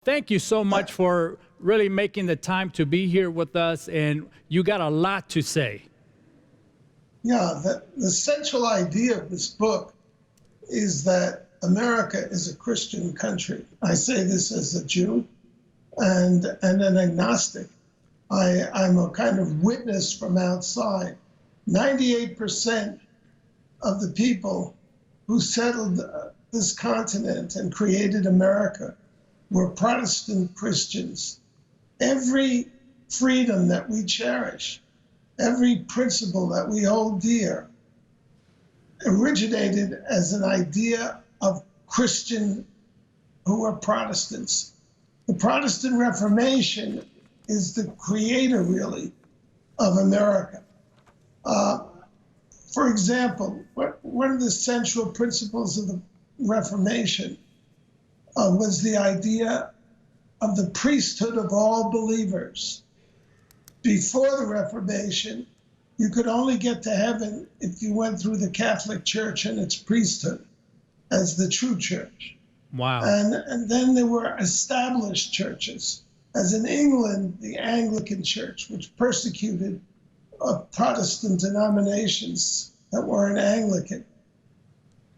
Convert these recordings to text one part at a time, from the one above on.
Thank you so Uh, much for really making the time to be here with us, and you got a lot to say. yeah, the central idea of this book is that America is a Christian country. I say this as a Jew and an agnostic. I'm a kind of witness from outside. 98% of the people who settled this continent and created America were Protestant Christians. Every freedom that we cherish, every principle that we hold dear, originated as an idea of Christian who were Protestants. The Protestant Reformation is the creator, really, of America. For example, one of the central principles of the Reformation was the idea of the priesthood of all believers. Before the Reformation, you could only get to heaven if you went through the Catholic Church and its priesthood as the true church. Wow. And then there were established churches, as in England, the Anglican Church, which persecuted Protestant denominations that weren't Anglican.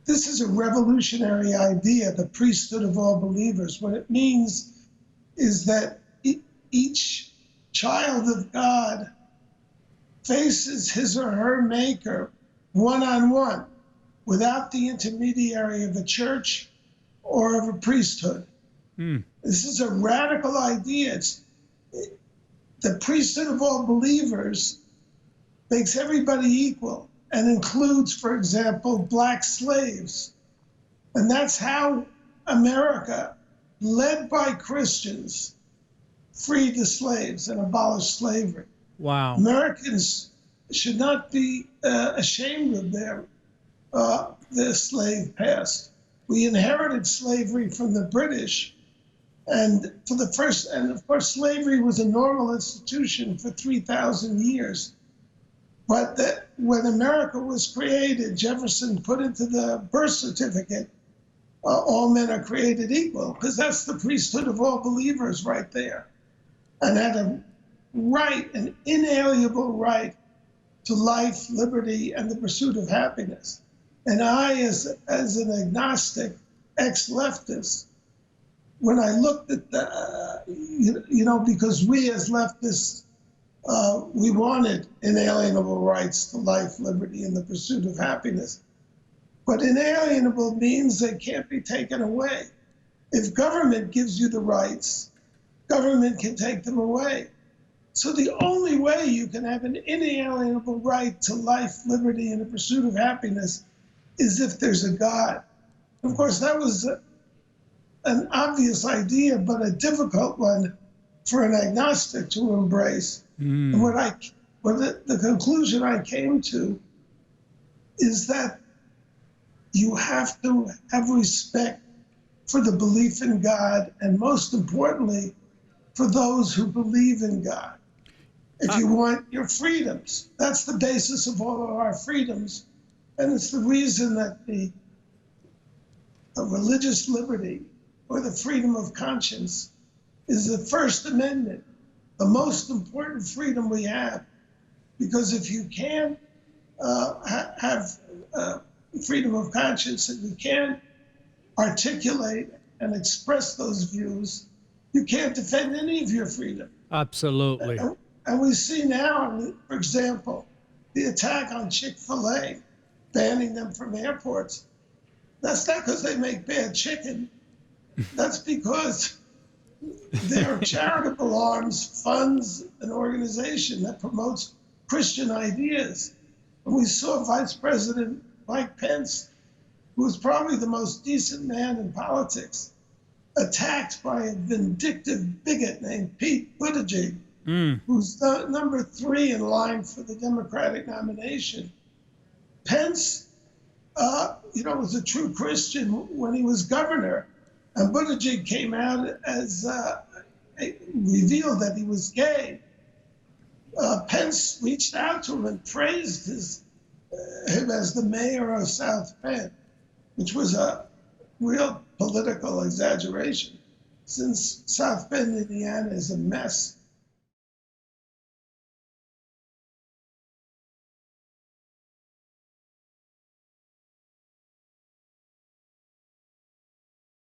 This is a revolutionary idea, the priesthood of all believers. What it means is that each child of God faces his or her maker one-on-one, without the intermediary of a church or of a priesthood. This is a radical idea. The priesthood of all believers makes everybody equal and includes, for example, black slaves. And that's how America, led by Christians, freed the slaves and abolished slavery. Wow. Americans should not be ashamed of their slave past. We inherited slavery from the British, and of course, slavery was a normal institution for 3,000 years. But when America was created, Jefferson put into the birth certificate, all men are created equal, because that's the priesthood of all believers right there, and had a right, an inalienable right to life, liberty, and the pursuit of happiness. And I, as an agnostic, ex-leftist, when I looked at because we as leftists, we wanted inalienable rights to life, liberty, and the pursuit of happiness. But inalienable means they can't be taken away. If government gives you the rights, government can take them away. So the only way you can have an inalienable right to life, liberty, and the pursuit of happiness is if there's a God. Of course, that was an obvious idea, but a difficult one for an agnostic to embrace. And the conclusion I came to is that you have to have respect for the belief in God, and most importantly, for those who believe in God. If you want your freedoms, that's the basis of all of our freedoms. And it's the reason that the religious liberty or the freedom of conscience is the First Amendment, the most important freedom we have. Because if you can't have freedom of conscience and you can't articulate and express those views, you can't defend any of your freedom. Absolutely. And we see now, for example, the attack on Chick-fil-A, banning them from airports. That's not because they make bad chicken. That's because their charitable arms funds an organization that promotes Christian ideas. And we saw Vice President Mike Pence, who was probably the most decent man in politics, attacked by a vindictive bigot named Pete Buttigieg, who's number 3 in line for the Democratic nomination. Pence, was a true Christian when he was governor, and Buttigieg came out as revealed that he was gay. Pence reached out to him and praised him as the mayor of South Bend, which was a real political exaggeration. since South Bend, Indiana is a mess